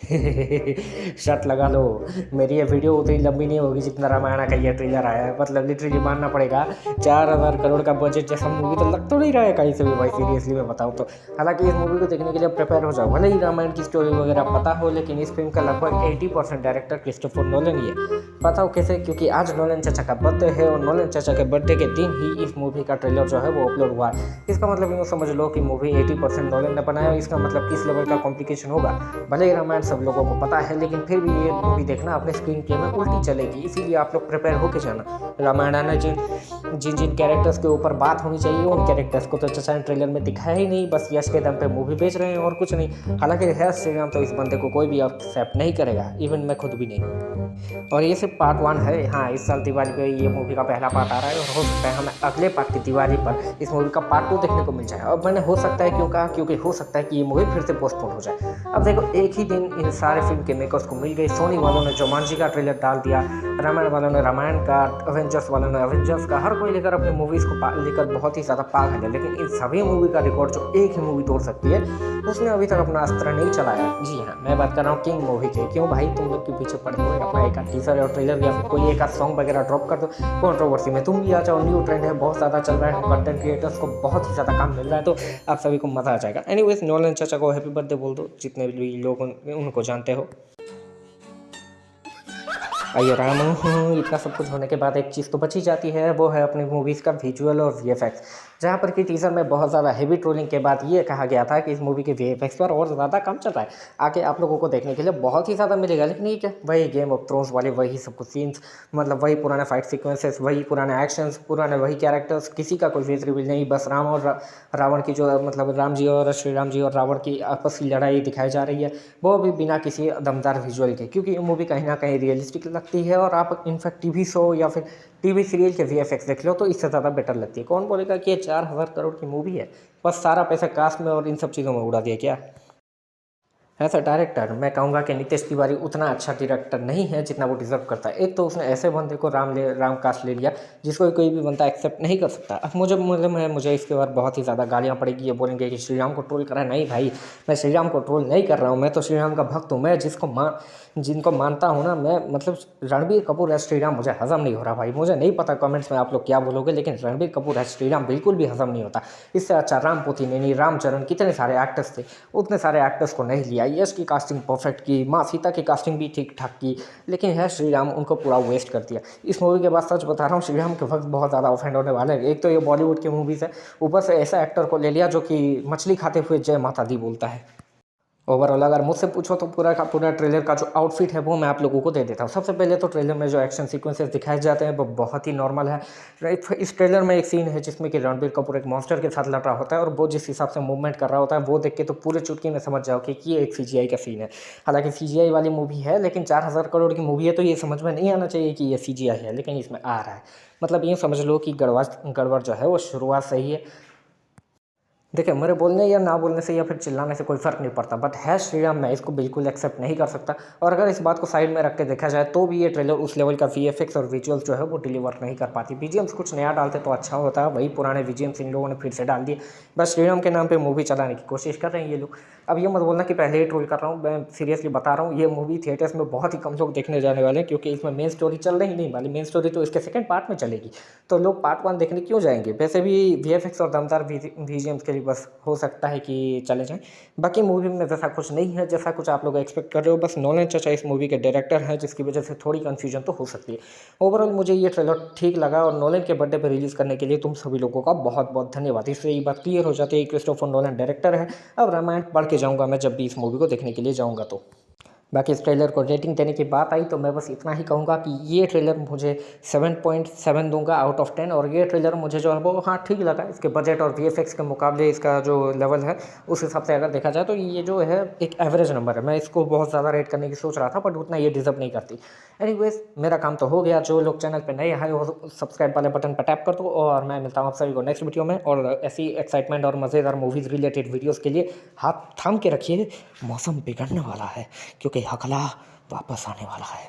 शर्त लगा लो, मेरी ये वीडियो उतनी लंबी नहीं होगी जितना रामायण का ये ट्रेलर आया है। मतलब लिटरली मानना पड़ेगा, 4,000 करोड़ का बजट जैसा मूवी तो लग तो नहीं रहा है कहीं से भी भाई, सीरियसली मैं बताऊँ तो। हालांकि इस मूवी को देखने के लिए प्रिपेयर हो जाओ, भले ही रामायण की स्टोरी वगैरह पता हो, लेकिन इस फिल्म का लगभग 80% डायरेक्टर क्रिस्टोफर नोलन ही है। पता हो कैसे? क्योंकि आज नोलन चाचा का बर्थडे है और नोलन चाचा के बर्थडे के दिन ही इस मूवी का ट्रेलर जो है वो अपलोड हुआ है। इसका मतलब यूँ समझ लो कि मूवी 80% नोलन ने बनाया। इसका मतलब किस लेवल का कॉम्प्लिकेशन होगा। भले ही रामायण सब लोगों को पता है, लेकिन फिर भी ये मूवी देखना अपने स्क्रीन प्ले में उल्टी चलेगी, इसीलिए आप लोग प्रिपेयर होके जाना। रामायण ने जिन जिन कैरेक्टर्स के ऊपर बात होनी चाहिए उन कैरेक्टर्स को तो चाचा ने ट्रेलर में दिखाया ही नहीं, बस यश के दम पे मूवी बेच रहे हैं और कुछ नहीं। हालांकि है श्री राम तो इस बंदे को कोई भी एक्सेप्ट नहीं करेगा, इवन मैं खुद भी नहीं। और ये सिर्फ पार्ट 1 है। हाँ, इस साल दिवाली पे ये मूवी का पहला पार्ट आ रहा है और हो सकता है हमें अगले पार्ट की दिवाली पर इस मूवी का पार्ट 2 देखने को मिल जाए। अब मैंने हो सकता है क्यों कहा, क्योंकि हो सकता है कि ये मूवी फिर से पोस्टपोन हो जाए। अब देखो, एक ही दिन इन सारे फिल्म के मेकर्स को मिल गई। सोनी वालों ने जुमांजी का ट्रेलर डाल दिया, रामायण वालों ने रामायण का, अवेंजर्स वालों ने अवेंजर्स का। हर कोई लेकर अपनी मूवीज़ को लेकर बहुत ही ज़्यादा पागल है, लेकिन इन सभी मूवी का रिकॉर्ड जो एक ही मूवी तोड़ सकती है, उसने अभी तक अपना अस्त्र नहीं चलाया। जी हाँ, मैं बात कर रहा हूँ किंग मूवी के। क्यों भाई तुम लोग के पीछे पड़े हुए? अपना एक टीजर और ट्रेलर या फिर कोई एक सॉन्ग वगैरह ड्रॉप कर दो, कंट्रोवर्सी में तुम भी आ जाओ। न्यू ट्रेंड है, बहुत ज़्यादा चल रहा है, कंटेंट क्रिएटर्स को बहुत ही ज़्यादा काम मिल रहा है, तो आप सभी को मज़ा आ जाएगा। एनीवेज, नोलन चाचा को हैप्पी बर्थडे बोल दो, जितने भी लोग उनको जानते हो। अयो राम, इतना सब कुछ होने के बाद एक चीज़ तो बची जाती है, वो है अपनी मूवीज़ का विजुअल और वीएफएक्स। जहाँ पर कि टीज़र में बहुत ज़्यादा हेवी ट्रोलिंग के बाद ये कहा गया था कि इस मूवी के वीएफएक्स पर और ज़्यादा काम चल रहा है, आगे आप लोगों को देखने के लिए बहुत ही ज़्यादा मिलेगा। लेकिन ये क्या, वही गेम ऑफ थ्रोन्स वाले वही सब कुछ सीन्स, मतलब वही पुराने फाइट सीक्वेंसेस, वही पुराने एक्शंस, पुराने वही कैरेक्टर्स, किसी का कोई फेस रिवील नहीं। बस राम और रावण की जो, मतलब राम जी और श्री राम जी और रावण की आपस की लड़ाई दिखाई जा रही है, वो भी बिना किसी दमदार विजुअल के, क्योंकि ये मूवी कहीं ना कहीं रियलिस्टिक लगती है। और आप इनफैक्ट टीवी शो या फिर टीवी सीरियल के वीएफएक्स देख लो तो इससे ज़्यादा बेटर लगती है। कौन बोलेगा कि ये 4,000 करोड़ की मूवी है, बस सारा पैसा कास्ट में और इन सब चीज़ों में उड़ा दिया क्या? एज अ डायरेक्टर मैं कहूँगा कि नितेश तिवारी उतना अच्छा डायरेक्टर नहीं है जितना वो डिजर्व करता है। एक तो उसने ऐसे बंदे को राम कास्ट ले लिया जिसको कोई भी बंदा एक्सेप्ट नहीं कर सकता। अब मुझे इसके बाद बहुत ही ज़्यादा गालियाँ पड़ेगी, ये बोलेंगे कि श्री राम को ट्रोल करा। नहीं भाई, मैं श्री राम को ट्रोल नहीं कर रहा हूँ, मैं तो श्री राम का भक्त हूँ। मैं जिनको मानता हूँ ना, मैं मतलब रणबीर कपूर एज श्री राम मुझे हजम नहीं हो रहा भाई। मुझे नहीं पता कमेंट्स में आप लोग क्या बोलोगे, लेकिन रणबीर कपूर एज श्री राम बिल्कुल भी हजम नहीं होता। इससे अच्छा राम पोथीनेनी, रामचरण, कितने सारे एक्टर्स थे, उतने सारे एक्टर्स को नहीं लिया। यश की कास्टिंग परफेक्ट की, माँ सीता की कास्टिंग भी ठीक ठाक की, लेकिन है श्री राम उनको पूरा वेस्ट कर दिया। इस मूवी के बाद सच बता रहा हूँ, श्री राम के वक्त बहुत ज़्यादा ऑफेंड होने वाले हैं। एक तो ये बॉलीवुड की मूवीज़ है, ऊपर से ऐसा एक्टर को ले लिया जो कि मछली खाते हुए जय माता दी बोलता है। ओवरऑल अगर मुझसे पूछो तो पूरा का पूरा ट्रेलर का जो आउटफिट है वो मैं आप लोगों को दे देता हूँ। सबसे पहले तो ट्रेलर में जो एक्शन सीक्वेंसेस दिखाए जाते हैं वो बहुत ही नॉर्मल है। इस ट्रेलर में एक सीन है जिसमें कि रणबीर कपूर एक मॉन्स्टर के साथ लड़ रहा होता है, और वो जिस हिसाब से मूवमेंट कर रहा होता है वो देख के तो पूरे चुटकी में समझ जाओ कि ये एक सीजीआई का सीन है। हालांकि सीजीआई वाली मूवी है, लेकिन 4,000 करोड़ की मूवी है, तो ये समझ में नहीं आना चाहिए कि ये सीजीआई है, लेकिन इसमें आ रहा है। मतलब ये समझ लो कि गड़बड़ जो है वो शुरुआत से ही है। देखिए, मेरे बोलने या ना बोलने से या फिर चिल्लाने से कोई फ़र्क नहीं पड़ता, बट है श्री राम, मैं इसको बिल्कुल एक्सेप्ट नहीं कर सकता। और अगर इस बात को साइड में रख के देखा जाए तो भी ये ट्रेलर उस लेवल का वीएफएक्स और विजुअल्स जो है वो डिलीवर नहीं कर पाती। बीजीएम्स कुछ नया डालते तो अच्छा होता है, वही पुराने बीजीएम्स इन लोगों ने फिर से डाल दिए। बस श्री राम के नाम पर मूवी चलाने की कोशिश कर रहे हैं ये लोग। अब ये मत बोलना कि पहले ही ट्रोल कर रहा हूँ, मैं सीरियसली बता रहा हूँ, ये मूवी थिएटर्स में बहुत ही कम लोग देखने जाने वाले हैं, क्योंकि इसमें मेन स्टोरी चल रही नहीं वाली। मेन स्टोरी तो इसके सेकंड पार्ट में चलेगी, तो लोग पार्ट 1 देखने क्यों जाएंगे? वैसे भी वीएफएक्स और दमदार बीजीएम्स के लिए बस हो सकता है कि चले जाएं। बाकी मूवी में वैसा कुछ नहीं है जैसा कुछ आप लोग एक्सपेक्ट कर रहे हो। बस नोलन चाचा इस मूवी के डायरेक्टर हैं, जिसकी वजह से थोड़ी कन्फ्यूजन तो हो सकती है। ओवरऑल मुझे ये ट्रेलर ठीक लगा, और नोलन के बर्थडे पर रिलीज़ करने के लिए तुम सभी लोगों का बहुत बहुत धन्यवाद। इससे ये बात क्लियर हो जाती है कि क्रिस्टोफर नोलन डायरेक्टर है। अब रामायण पढ़ के जाऊँगा मैं जब भी इस मूवी को देखने के लिए जाऊँगा तो। बाकी इस ट्रेलर को रेटिंग देने की बात आई तो मैं बस इतना ही कहूँगा कि ये ट्रेलर मुझे 7.7 दूंगा आउट ऑफ 10। और ये ट्रेलर मुझे जो है वो हाँ ठीक लगा। इसके बजट और वीएफएक्स के मुकाबले इसका जो लेवल है उस हिसाब से अगर देखा जाए तो ये जो है एक एवरेज नंबर है। मैं इसको बहुत ज़्यादा रेट करने की सोच रहा था, बट उतना ये डिजर्व नहीं करती। एनीवेज, मेरा काम तो हो गया। जो लोग चैनल पर नए आए हो, सब्सक्राइब वाले बटन पर टैप कर दो, और मैं मिलता हूँ आप सभी को नेक्स्ट वीडियो में। और ऐसी एक्साइटमेंट और मज़ेदार मूवीज़ रिलेटेड वीडियोज़ के लिए हाथ थाम के रखिए, मौसम बिगड़ने वाला है, क्योंकि हकला वापस आने वाला है।